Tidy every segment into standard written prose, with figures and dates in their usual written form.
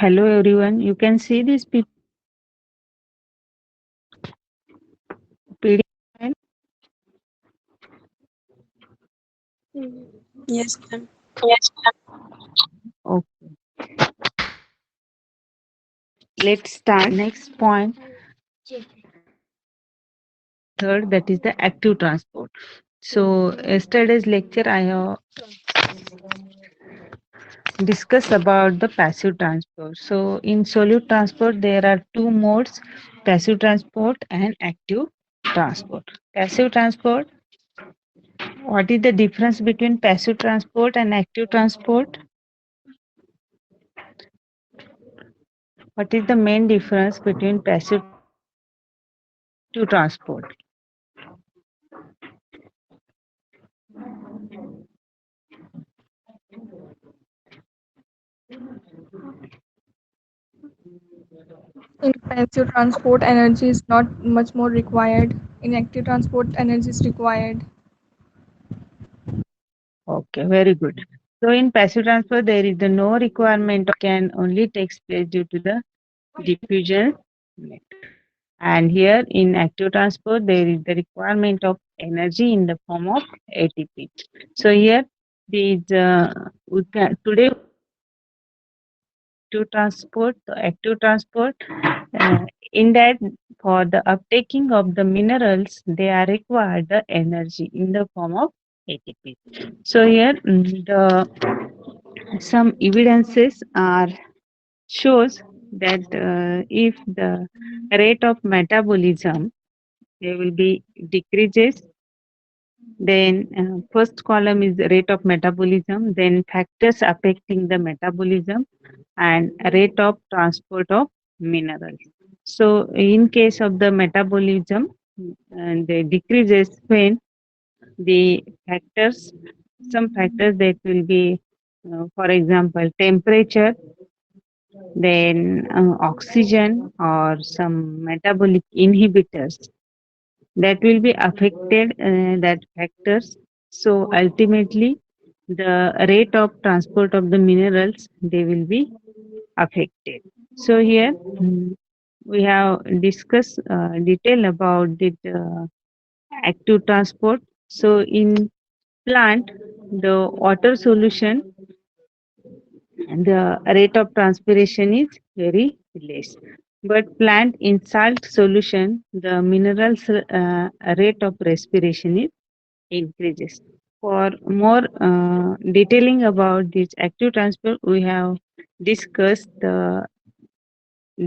Hello everyone. You can see this PDF. Yes, ma'am. Yes. Okay. Let's start. Next point, third, that is the active transport. So yesterday's lecture I have discussed about the passive transport. So in solute transport there are two modes, passive transport and active transport. Passive transport, what is the difference between passive transport and active transport? What is the main difference between passive to transport? In passive transport, energy is not much more required. In active transport, energy is required. Okay, very good. So in passive transfer, there is no requirement can only takes place due to the diffusion method. And here in active transport, there is the requirement of energy in the form of ATP. So here these we can today to active transport in that for the uptaking of the minerals, they are required the energy in the form of ATP. So here some evidences are shows that if the rate of metabolism there will be decreases, then first column is the rate of metabolism, then factors affecting the metabolism and rate of transport of minerals. So in case of the metabolism, they decreases when the factors, some factors that will be, for example, temperature, then oxygen or some metabolic inhibitors that will be affected, that factors. So ultimately the rate of transport of the minerals, they will be affected. So here we have discussed detail about the active transport. So in plant, the water solution, the rate of transpiration is very less. But plant in salt solution, the minerals rate of respiration is increases. For more detailing about this active transport, we have discussed the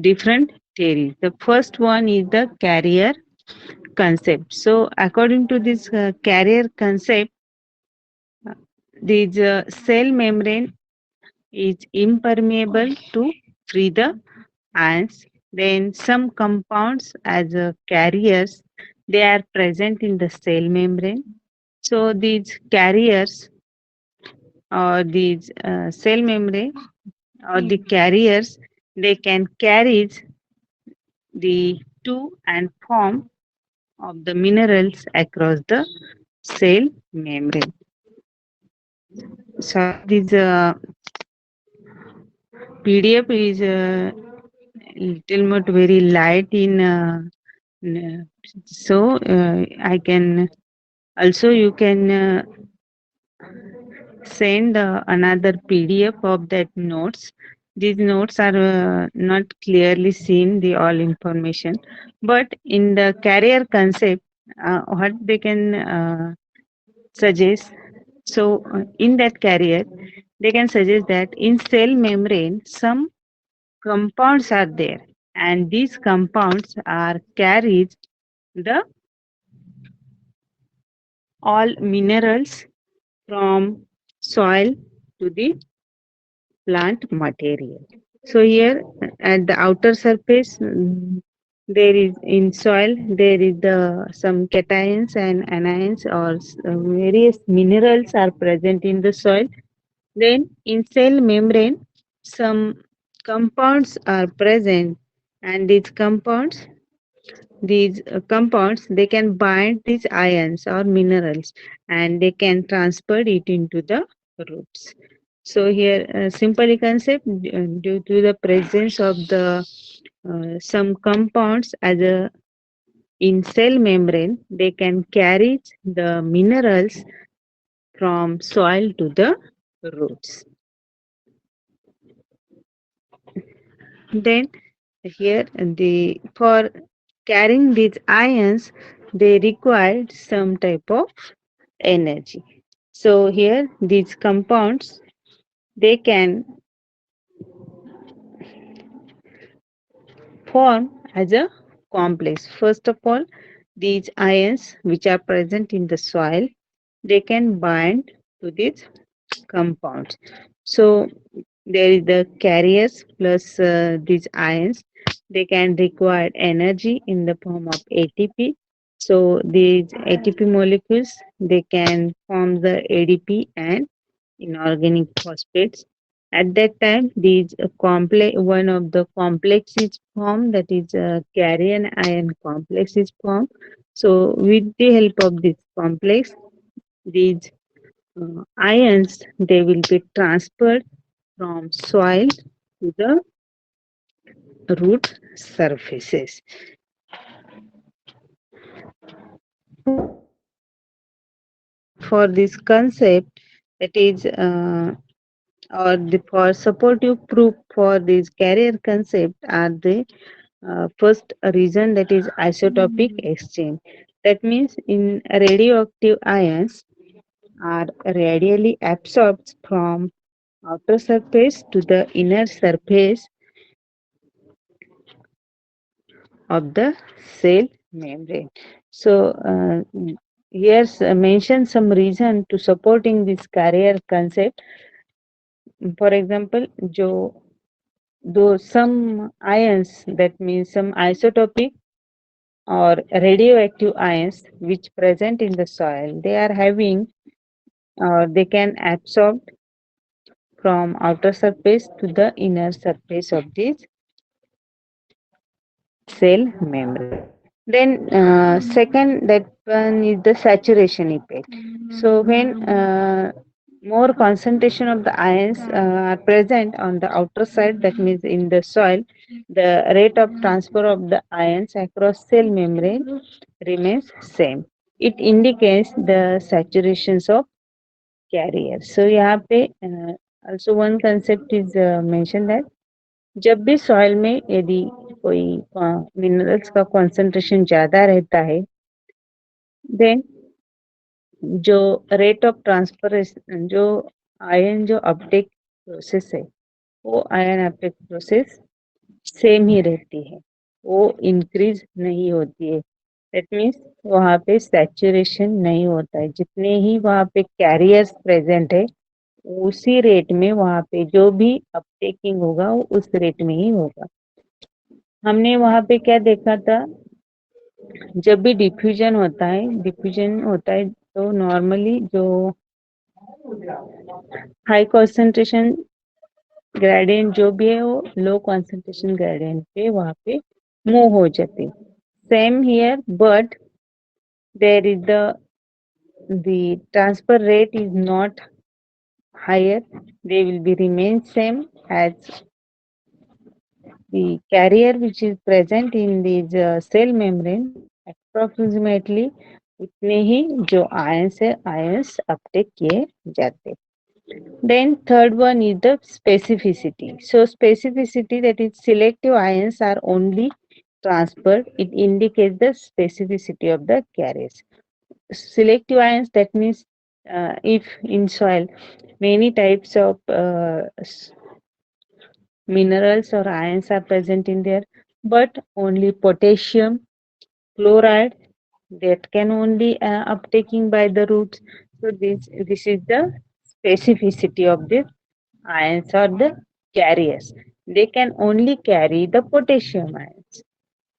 different theories. The first one is the carrier concept. So according to this carrier concept, this cell membrane is impermeable to free the ions. Then some compounds as carriers, they are present in the cell membrane. So these carriers or these cell membrane or the carriers, they can carry the to and from of the minerals across the cell membrane. Sorry, this PDF is little bit very light in so I can also you can send another PDF of that notes. These notes are not clearly seen the all information, but in the carrier concept, what they can suggest. So in that carrier, they can suggest that in cell membrane some compounds are there, and these compounds are carried the all minerals from soil to the plant material. So here at the outer surface, there is in soil there is the some cations and anions or various minerals are present in the soil. Then in cell membrane, some compounds are present, and these compounds they can bind these ions or minerals, and they can transfer it into the roots. So here, simple concept, due to the presence of the some compounds as a in cell membrane, they can carry the minerals from soil to the roots. Then here the for carrying these ions, they require some type of energy. So here these compounds, they can form as a complex. First of all, these ions which are present in the soil, they can bind to these compounds. So there is the carriers plus these ions. They can require energy in the form of ATP. So these ATP molecules, they can form the ADP and inorganic phosphates. At that time, these complex, one of the complex is formed, that is carrier ion complex is formed. So with the help of this complex, these ions, they will be transferred from soil to the root surfaces. For this concept, that is or the for supportive proof for this carrier concept are the first reason, that is isotopic exchange. That means in radioactive ions are radially absorbed from outer surface to the inner surface of the cell membrane. So here's mention some reason to supporting this carrier concept. For example, though some ions, that means some isotopic or radioactive ions which present in the soil, they are having they can absorb from outer surface to the inner surface of this cell membrane. Then second, that one is the saturation effect. So when more concentration of the ions are present on the outer side, that means in the soil, the rate of transfer of the ions across cell membrane remains same. It indicates the saturations of carrier. So यहाँ पे also one concept is mentioned that जब भी soil में यदि कोई minerals का concentration ज्यादा रहता है, देन जो रेट ऑफ ट्रांसफर, जो आयन जो अपटेक प्रोसेस है, वो आयन अपटेक प्रोसेस सेम ही रहती है, वो इंक्रीज नहीं होती है। दैट मीन्स वहाँ पे सैचुरेशन नहीं होता है, जितने ही वहाँ पे कैरियर्स प्रेजेंट है उसी रेट में वहाँ पे जो भी अपटेकिंग होगा वो उस रेट में ही होगा। हमने वहाँ पे क्या देखा था, जब भी डिफ्यूजन होता है तो नॉर्मली जो हाई कंसंट्रेशन ग्रेडियंट जो भी है वो लो कंसंट्रेशन ग्रेडियंट पे वहाँ पे मूव हो जाते। Same here, but there is the transfer rate is not higher, they will be remain same as the carrier which is present in these cell membrane, approximately उतने ही जो ions है ions uptake किए जाते। Then third one is the specificity. So specificity, that is selective ions are only transferred. It indicates the specificity of the carriers. Selective ions, that means if in soil many types of minerals or ions are present in there, but only potassium chloride, that can only uptaking by the roots. So this is the specificity of the ions or the carriers. They can only carry the potassium ions.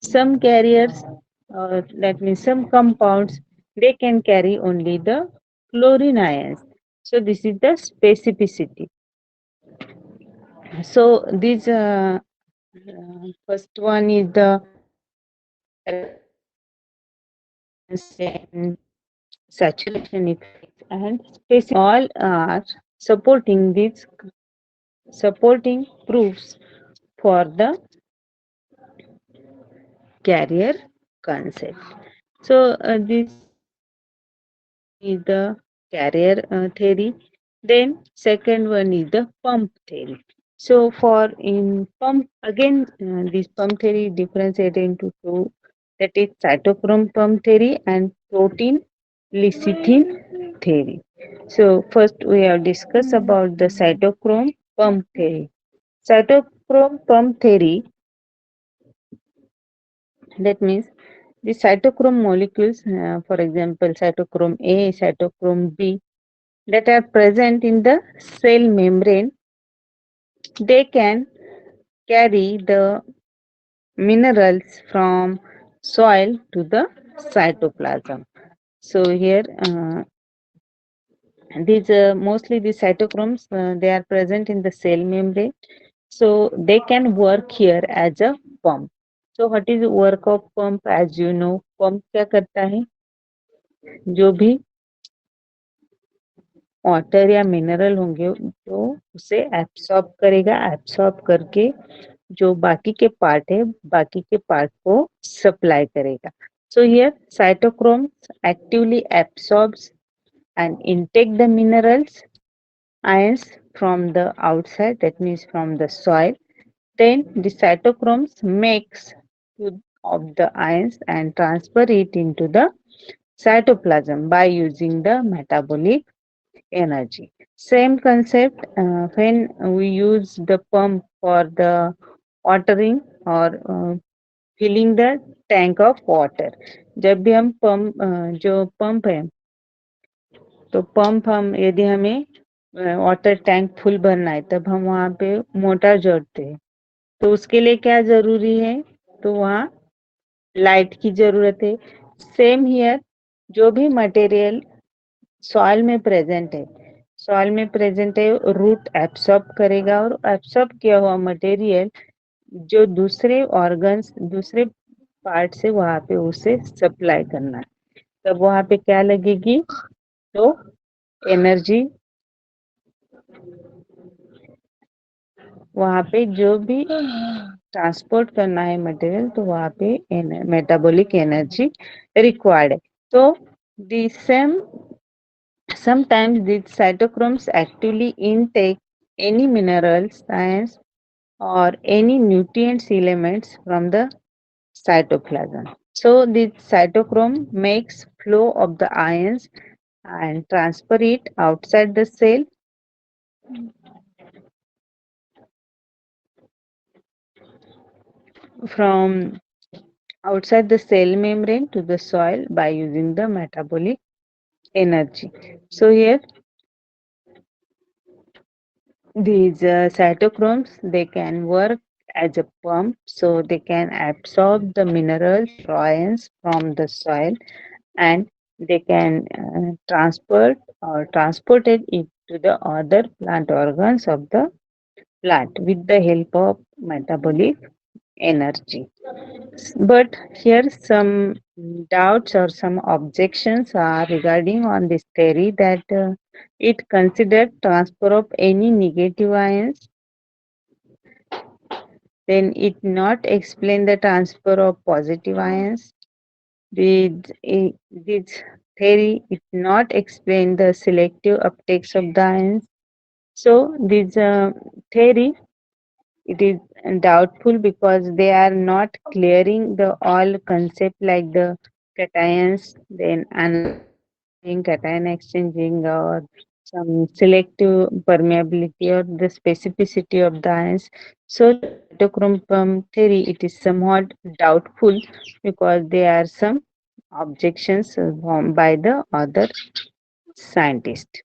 Some carriers, that means some compounds, they can carry only the chlorine ions. So this is the specificity. So this first one is the saturation effect and specific. All are supporting these supporting proofs for the carrier concept. So this is the carrier theory. Then second one is the pump theory. So for in pump again, this pump theory differentiated into two, that is cytochrome pump theory and protein lecithin theory. So first we have discussed about the cytochrome pump theory. Cytochrome pump theory, that means the cytochrome molecules, for example, cytochrome A, cytochrome B, that are present in the cell membrane, they can carry the minerals from soil to the cytoplasm. So here, these mostly the cytochromes, they are present in the cell membrane, so they can work here as a pump. So what is the work of pump? As you know, pump क्या करता है? जो भी water या mineral होंगे तो उसे absorb करेगा, एब्सॉर्ब करके जो बाकी के पार्ट है, बाकी के पार्ट को सप्लाई करेगा. So here cytochromes actively absorbs and intake the minerals ions from the outside, that means from the soil. Then the cytochromes makes use of the ions and transfer it into the cytoplasm by using the metabolic energy. Same concept when we use the pump for the watering or filling the tank of water. जब भी हम pump जो pump है, तो pump हम यदि हमें water tank full भरना है तब हम वहाँ पे मोटर जोड़ते हैं. तो उसके लिए क्या जरूरी है? तो वहाँ लाइट की जरूरत है. सेम हियर, जो भी मटेरियल सॉइल में प्रेजेंट है, सॉइल में प्रेजेंट है, रूट एब्सॉर्ब करेगा और एब्सॉर्ब किया हुआ मटेरियल जो दूसरे ऑर्गन्स, दूसरे पार्ट से वहां पे उसे सप्लाई करना है. तब वहां पे क्या लगेगी? तो एनर्जी, वहां पे जो भी ट्रांसपोर्ट करना है मटेरियल, तो वहां पे मेटाबॉलिक एनर्जी रिक्वायर्ड है. तो the same, sometimes these cytochromes actively intake any minerals, science, or any nutrients elements from the cytoplasm. So the cytochrome makes flow of the ions and transfer it outside the cell from outside the cell membrane to the soil by using the metabolic energy. So here these cytochromes, they can work as a pump, so they can absorb the minerals or ions from the soil, and they can transported it to the other plant organs of the plant with the help of metabolic energy. But here some doubts or some objections are regarding on this theory, that it considered transfer of any negative ions, then it not explain the transfer of positive ions. This theory it not explain the selective uptakes of the ions. So this theory, it is doubtful because they are not clearing the all concept like the cations, then cation exchanging, or some selective permeability or the specificity of the ions. So the cytochrome pump theory, it is somewhat doubtful because there are some objections by the other scientists.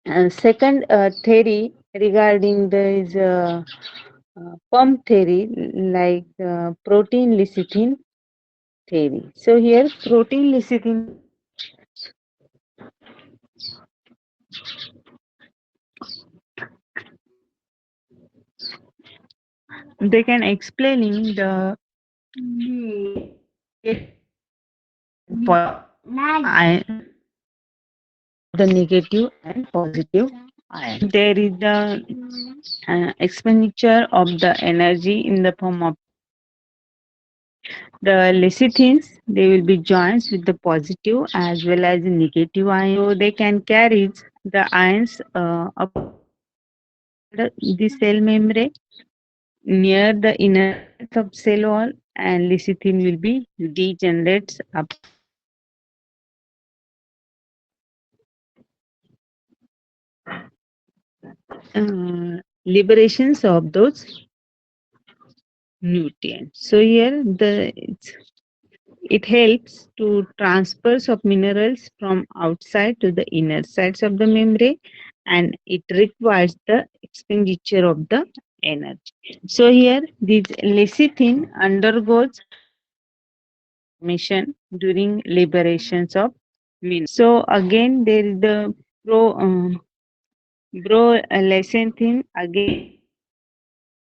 Then second theory regarding this pump theory, like protein lecithin theory. So here protein lecithin, they can explaining the I the negative and positive ion. There is the expenditure of the energy in the form of the lecithins. They will be joined with the positive as well as the negative ion. So they can carry the ions up the cell membrane near the inner surface of cell wall, and lecithin will be degenerates up liberations of those nutrients. So here it helps to transfers of minerals from outside to the inner sides of the membrane, and it requires the expenditure of the energy. So here this lecithin undergoes mission during liberations of minerals. So again there is the lecithin again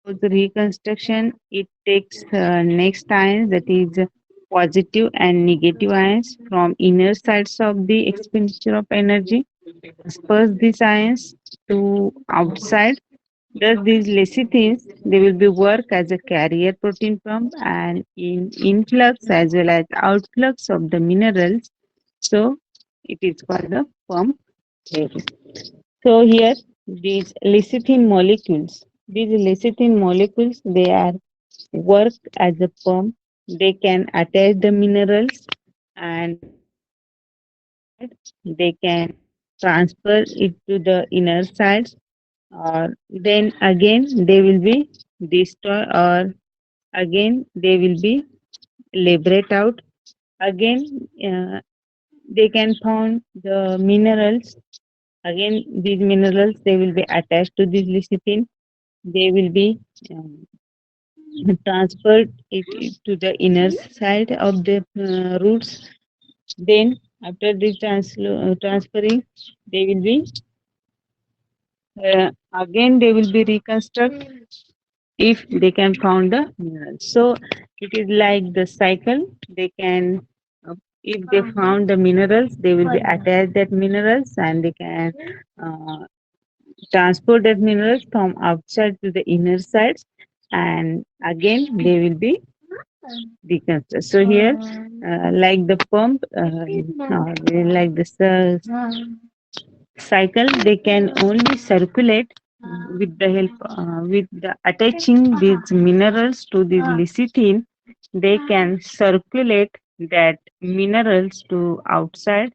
for the reconstruction. It takes next ions, that is positive and negative ions from inner sides of the expenditure of energy, disperse these ions to outside. Thus, these lecithins, they will be work as a carrier protein pump and in influx as well as outflux of the minerals. So, it is called the pump theory. So here these lecithin molecules, they are work as a pump. They can attach the minerals and they can transfer it to the inner sides, or then again they will be destroyed, or again they will be liberate out. Again they can found the minerals. Again these minerals, they will be attached to this lecithin. They will be transferred it to the inner side of the roots. Then, after the transferring, they will be again they will be reconstruct if they can found the minerals. So it is like the cycle. They can, if they found the minerals, they will be attached that minerals, and they can uh, transport that minerals from outside to the inner sides, and again they will be reconstruct. So here, like the pump, like the cycle, they can only circulate with the help with the attaching these minerals to this lecithin. They can circulate that minerals to outside,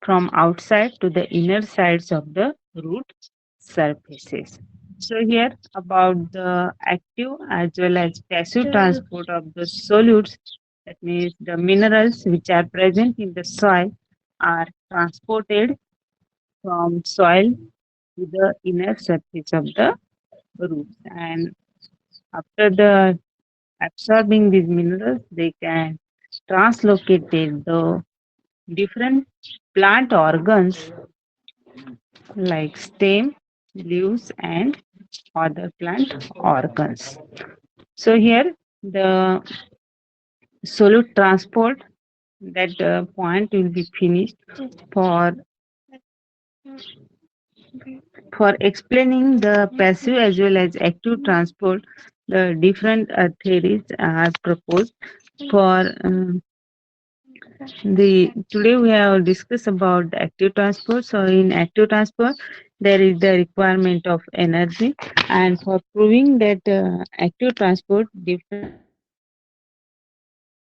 from outside to the inner sides of the root surfaces. So here about the active as well as passive transport of the solutes, that means the minerals which are present in the soil are transported from soil to the inner surface of the roots. And after the absorbing these minerals, they can translocate the different plant organs like stem, leaves, and other plant organs. So here the solute transport, that point will be finished. For explaining the passive as well as active transport, the different theories are proposed. For the today we have discussed about the active transport. So in active transport, there is the requirement of energy, and for proving that active transport, different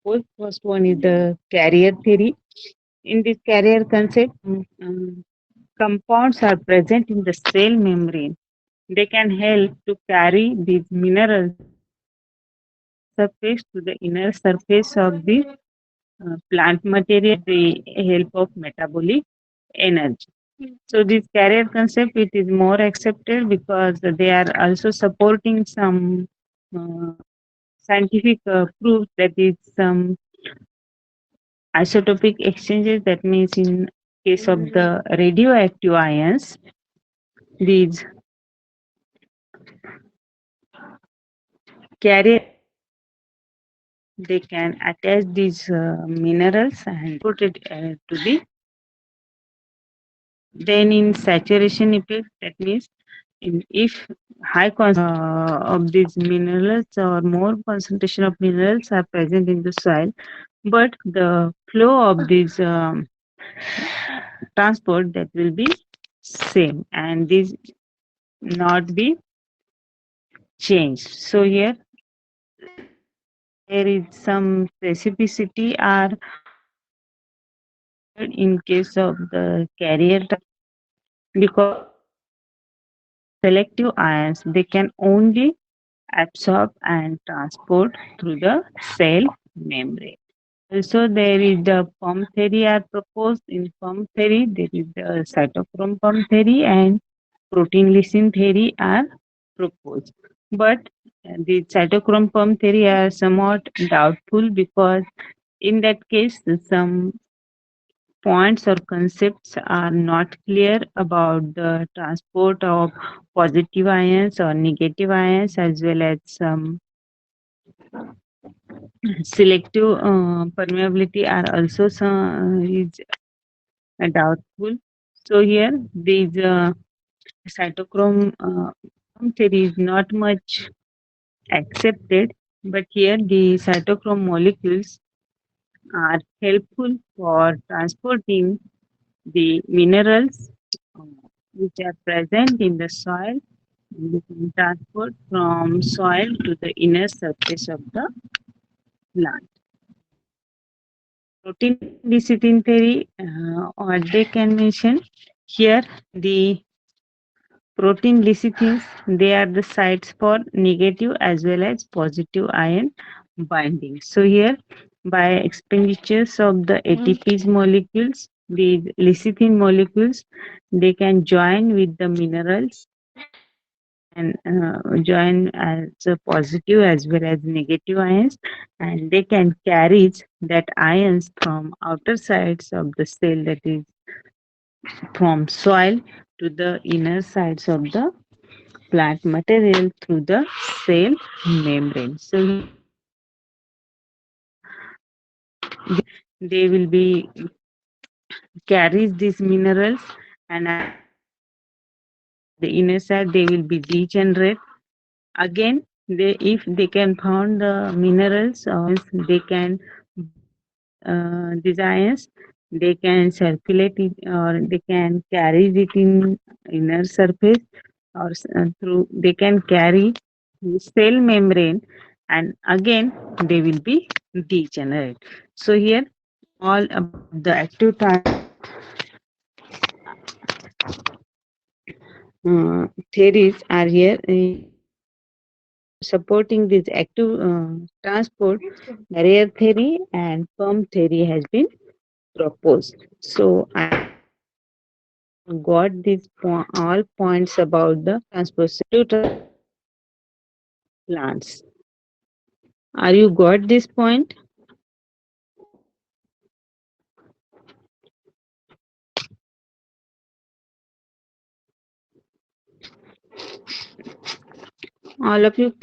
first one is the carrier theory. In this carrier concept, compounds are present in the cell membrane. They can help to carry these minerals surface to the inner surface of the plant material, the help of metabolic energy. So this carrier concept, it is more accepted because they are also supporting some uh, scientific proof, that is some isotopic exchanges. That means in case of the radioactive ions, these carrier, they can attach these minerals and put it to the Then in saturation effect, that means if high of these minerals or more concentration of minerals are present in the soil, but the flow of these transport that will be same and this not be changed. So here there is some specificity are in case of the carrier because selective ions they can only absorb and transport through the cell membrane. Also, there is the pump theory are proposed. In pump theory, there is the cytochrome pump theory and protein lysine theory are proposed. But the cytochrome pump theory are somewhat doubtful because in that case, some points or concepts are not clear about the transport of positive ions or negative ions as well as some selective permeability are also some, is doubtful. So here these cytochrome theory is not much accepted, but here the cytochrome molecules are helpful for transporting the minerals uh, which are present in the soil. We can transport from soil to the inner surface of the plant. Protein lecithin theory, or they can mention here the protein lecithins, they are the sites for negative as well as positive ion binding. So here by expenditures of the ATP's molecules, the lecithin molecules, they can join with the minerals and join as a positive as well as negative ions and they can carry that ions from outer sides of the cell that is from soil to the inner sides of the plant material through the cell membrane. So they will be carries these minerals and at the inner side they will be degenerate. Again, they if they can found the minerals or they can these ions they can circulate it or they can carry it in inner surface or through they can carry the cell membrane and again they will be degenerate. So here all about the active theories are here supporting this active transport. Barrier theory and pump theory has been proposed. So I got these all points about the transport plants. Are you got this point? All of you clear?